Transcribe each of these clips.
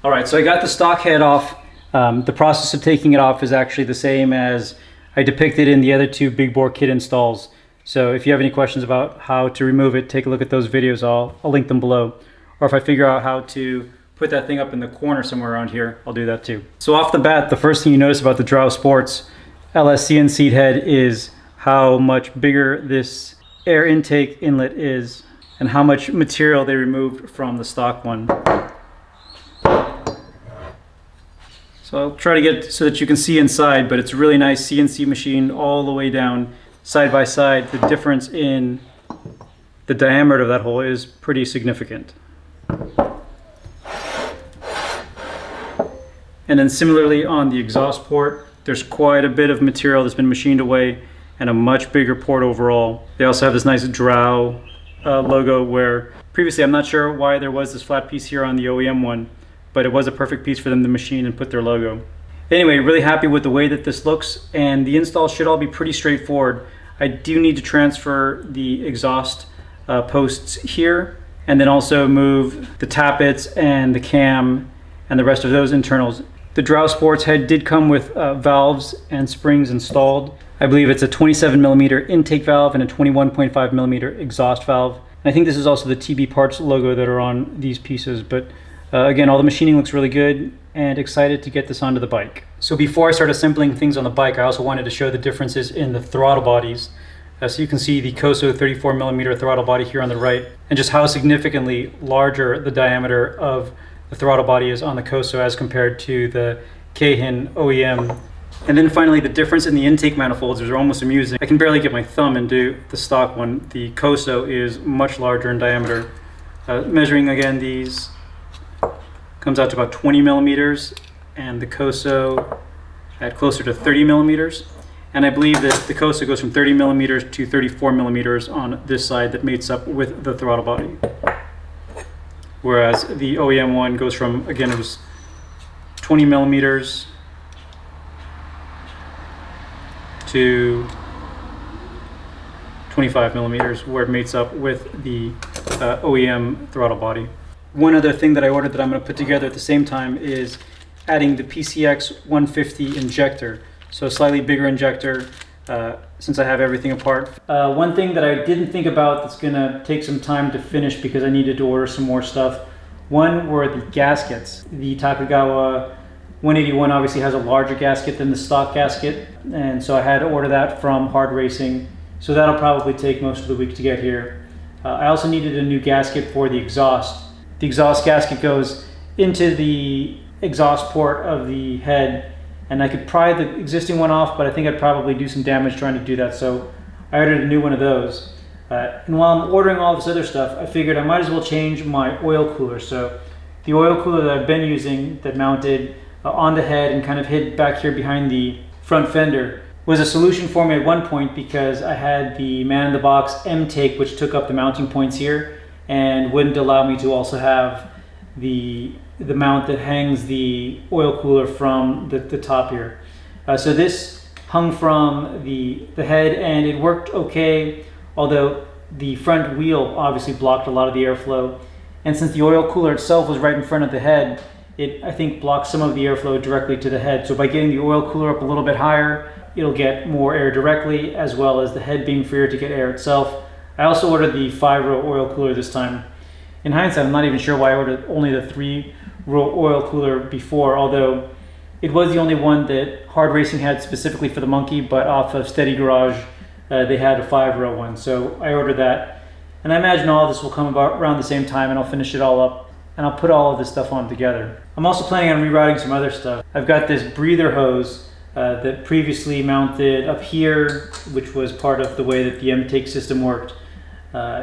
All right, so I got the stock head off. The process of taking it off is actually the same as I depicted in the other two big bore kit installs. So if you have any questions about how to remove it, take a look at those videos. I'll link them below. Or if I figure out how to put that thing up in the corner somewhere around here, I'll do that too. So off the bat, the first thing you notice about the Drow Sports LSCN seat head is how much bigger this air intake inlet is and how much material they removed from the stock one. So I'll try to get it so that you can see inside, but it's a really nice CNC machine all the way down, side by side. The difference in the diameter of that hole is pretty significant. And then similarly on the exhaust port, there's quite a bit of material that's been machined away and a much bigger port overall. They also have this nice Drow logo where previously I'm not sure why there was this flat piece here on the OEM one, but it was a perfect piece for them to machine and put their logo. Anyway, really happy with the way that this looks, and the install should all be pretty straightforward. I do need to transfer the exhaust posts here, and then also move the tappets and the cam and the rest of those internals. The Drow Sports head did come with valves and springs installed. I believe it's a 27mm intake valve and a 21.5mm exhaust valve. And I think this is also the TB Parts logo that are on these pieces, but again, all the machining looks really good and excited to get this onto the bike. So before I start assembling things on the bike, I also wanted to show the differences in the throttle bodies. So you can see the Koso 34mm throttle body here on the right, and just how significantly larger the diameter of the throttle body is on the Koso as compared to the Keihin OEM. And then finally, the difference in the intake manifolds is almost amusing. I can barely get my thumb into the stock one. The Koso is much larger in diameter. Measuring again these, comes out to about 20mm, and the Koso at closer to 30mm. And I believe that the Koso goes from 30mm to 34mm on this side that mates up with the throttle body. Whereas the OEM one goes from, again, it was 20mm to 25mm, where it mates up with the OEM throttle body. One other thing that I ordered that I'm going to put together at the same time is adding the PCX 150 injector. So a slightly bigger injector since I have everything apart. One thing that I didn't think about that's going to take some time to finish because I needed to order some more stuff. One were the gaskets. The Takagawa 181 obviously has a larger gasket than the stock gasket, and so I had to order that from Hard Racing. So that'll probably take most of the week to get here. I also needed a new gasket for the exhaust. The exhaust gasket goes into the exhaust port of the head, and I could pry the existing one off, but I think I'd probably do some damage trying to do that, so I ordered a new one of those. And while I'm ordering all this other stuff, I figured I might as well change my oil cooler. So the oil cooler that I've been using that mounted on the head and kind of hid back here behind the front fender was a solution for me at one point because I had the man-in-the-box M-take, which took up the mounting points here and wouldn't allow me to also have the mount that hangs the oil cooler from the top here. So this hung from the head, and it worked okay, although the front wheel obviously blocked a lot of the airflow. And since the oil cooler itself was right in front of the head, it, I think, blocked some of the airflow directly to the head. So by getting the oil cooler up a little bit higher, it'll get more air directly, as well as the head being freer to get air itself. I also ordered the 5-row oil cooler this time. In hindsight, I'm not even sure why I ordered only the 3-row oil cooler before, although it was the only one that Hard Racing had specifically for the Monkey, but off of Steady Garage, they had a 5-row one. So I ordered that. And I imagine all of this will come about around the same time, and I'll finish it all up, and I'll put all of this stuff on together. I'm also planning on rerouting some other stuff. I've got this breather hose that previously mounted up here, which was part of the way that the M-take system worked.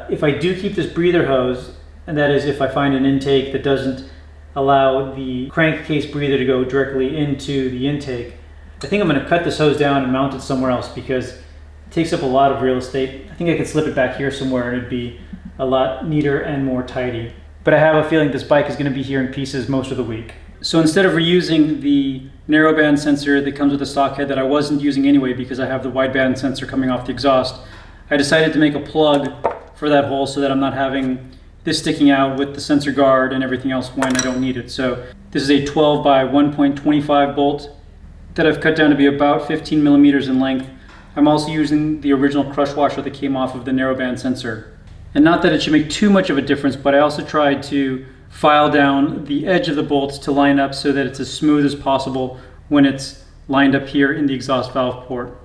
If I do keep this breather hose, and that is if I find an intake that doesn't allow the crankcase breather to go directly into the intake, I think I'm going to cut this hose down and mount it somewhere else because it takes up a lot of real estate. I think I could slip it back here somewhere and it'd be a lot neater and more tidy. But I have a feeling this bike is going to be here in pieces most of the week. So instead of reusing the narrowband sensor that comes with the stock head that I wasn't using anyway because I have the wideband sensor coming off the exhaust, I decided to make a plug for that hole so that I'm not having this sticking out with the sensor guard and everything else when I don't need it. So This is a 12 by 1.25 bolt that I've cut down to be about 15 millimeters in length. I'm also using the original crush washer that came off of the narrowband sensor. And not that it should make too much of a difference, but I also tried to file down the edge of the bolts to line up so that it's as smooth as possible when it's lined up here in the exhaust valve port.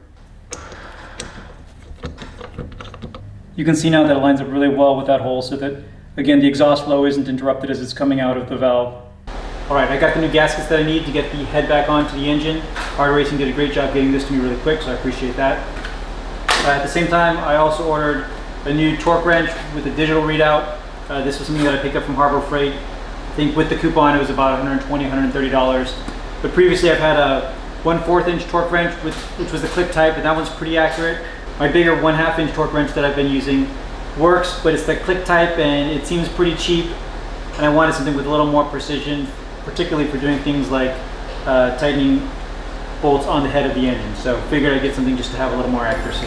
You can see now that it lines up really well with that hole so that, again, the exhaust flow isn't interrupted as it's coming out of the valve. All right, I got the new gaskets that I need to get the head back onto the engine. Hard Racing did a great job getting this to me really quick, so I appreciate that. At the same time, I also ordered a new torque wrench with a digital readout. This was something that I picked up from Harbor Freight. I think with the coupon it was about $120, $130. But previously I've had a 1/4 inch torque wrench which was the click type, and that one's pretty accurate. My bigger 1/2 inch torque wrench that I've been using works, but it's the click type and it seems pretty cheap. And I wanted something with a little more precision, particularly for doing things like tightening bolts on the head of the engine. So figured I'd get something just to have a little more accuracy.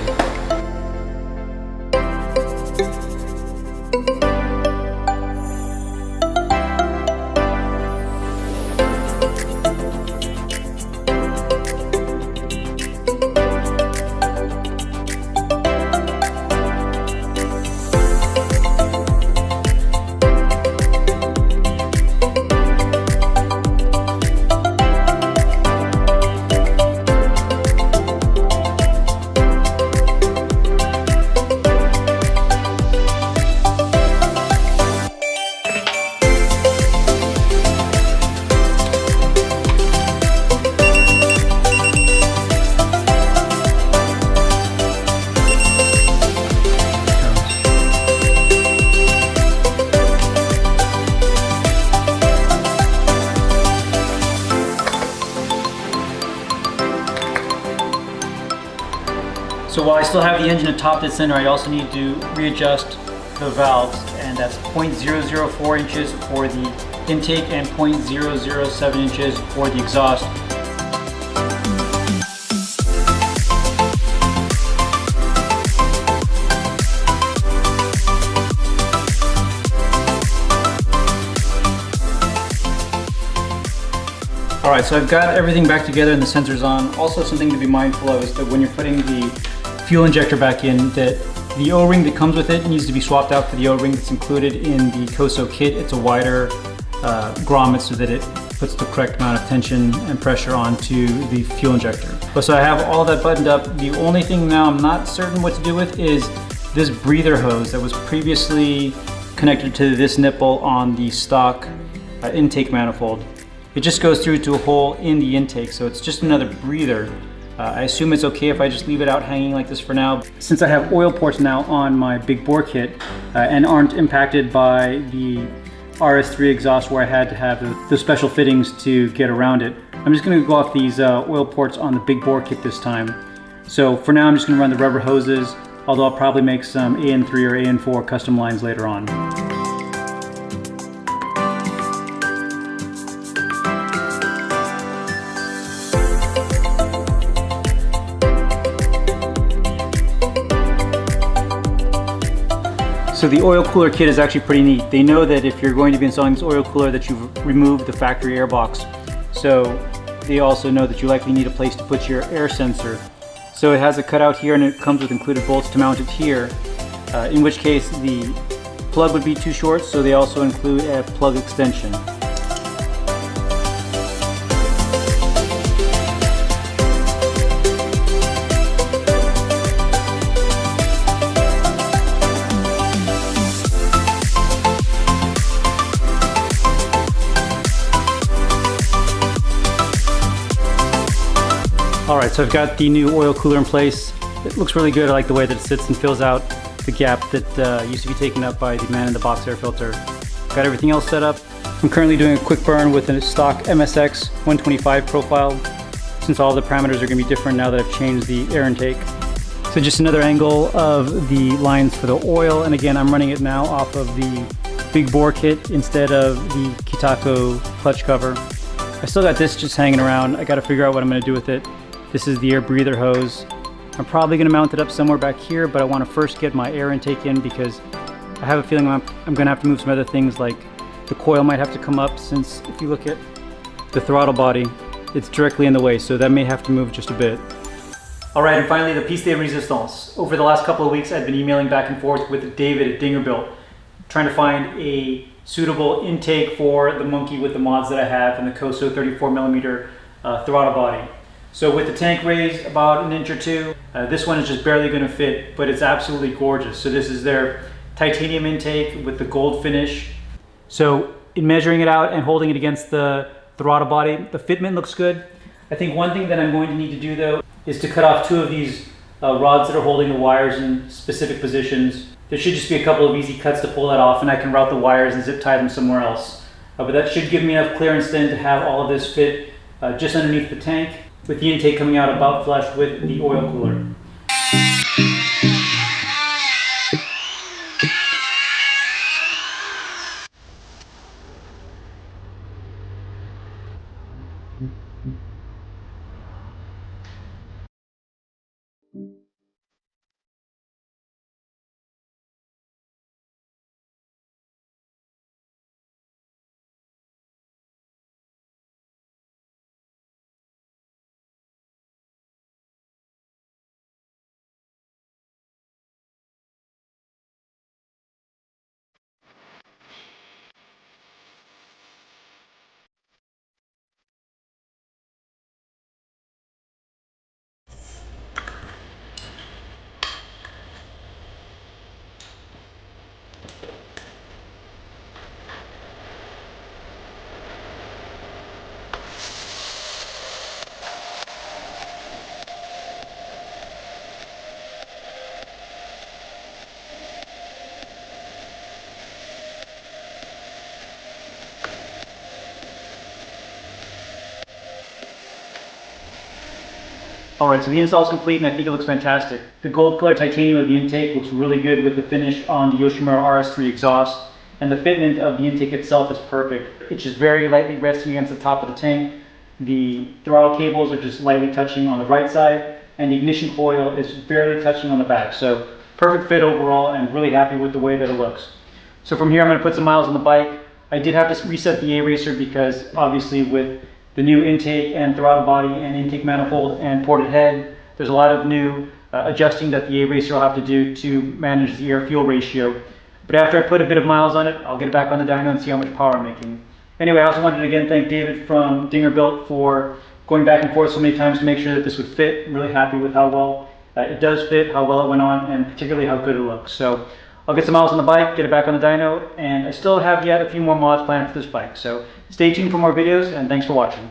So while I still have the engine atop the center, I also need to readjust the valves, and that's 0.004 inches for the intake and 0.007 inches for the exhaust. All right, so I've got everything back together and the sensors on. Also, something to be mindful of is that when you're putting the fuel injector back in, that the O-ring that comes with it needs to be swapped out for the O-ring that's included in the Koso kit. It's a wider grommet so that it puts the correct amount of tension and pressure onto the fuel injector. So I have all that buttoned up. The only thing now I'm not certain what to do with is this breather hose that was previously connected to this nipple on the stock intake manifold. It just goes through to a hole in the intake, so it's just another breather. I assume it's okay if I just leave it out hanging like this for now. Since I have oil ports now on my big bore kit and aren't impacted by the RS3 exhaust where I had to have the special fittings to get around it, I'm just going to go off these oil ports on the big bore kit this time. So for now I'm just going to run the rubber hoses, although I'll probably make some AN3 or AN4 custom lines later on. So the oil cooler kit is actually pretty neat. They know that if you're going to be installing this oil cooler that you've removed the factory air box. So they also know that you likely need a place to put your air sensor. So it has a cutout here and it comes with included bolts to mount it here. In which case the plug would be too short, so they also include a plug extension. Alright, so I've got the new oil cooler in place. It looks really good. I like the way that it sits and fills out the gap that used to be taken up by the man-in-the-box air filter. Got everything else set up. I'm currently doing a quick burn with a stock MSX 125 profile, since all the parameters are going to be different now that I've changed the air intake. So just another angle of the lines for the oil, and again I'm running it now off of the big bore kit instead of the Kitako clutch cover. I still got this just hanging around. I got to figure out what I'm going to do with it. This is the air breather hose. I'm probably going to mount it up somewhere back here, but I want to first get my air intake in because I have a feeling I'm going to have to move some other things, like the coil might have to come up, since if you look at the throttle body, it's directly in the way, so that may have to move just a bit. All right, and finally, the piece de resistance. Over the last couple of weeks, I've been emailing back and forth with David at Dingerbuilt, trying to find a suitable intake for the monkey with the mods that I have and the Koso 34mm throttle body. So with the tank raised about an inch or two, this one is just barely going to fit, but it's absolutely gorgeous. So this is their titanium intake with the gold finish. So in measuring it out and holding it against the throttle body, the fitment looks good. I think one thing that I'm going to need to do though is to cut off two of these rods that are holding the wires in specific positions. There should just be a couple of easy cuts to pull that off, and I can route the wires and zip tie them somewhere else. But that should give me enough clearance then to have all of this fit just underneath the tank, with the intake coming out about flush with the oil cooler. Alright, so the install is complete and I think it looks fantastic. The gold color titanium of the intake looks really good with the finish on the Yoshimura RS3 exhaust, and the fitment of the intake itself is perfect. It's just very lightly resting against the top of the tank. The throttle cables are just lightly touching on the right side, and the ignition coil is barely touching on the back. So perfect fit overall, and really happy with the way that it looks. So from here I'm going to put some miles on the bike. I did have to reset the A-Racer because obviously with the new intake and throttle body and intake manifold and ported head, there's a lot of new adjusting that the A-Racer will have to do to manage the air-fuel ratio. But after I put a bit of miles on it, I'll get it back on the dyno and see how much power I'm making. Anyway, I also wanted to again thank David from Dingerbuilt for going back and forth so many times to make sure that this would fit. I'm really happy with how well it does fit, how well it went on, and particularly how good it looks. So I'll get some miles on the bike, get it back on the dyno, and I still have yet a few more mods planned for this bike. So stay tuned for more videos, and thanks for watching.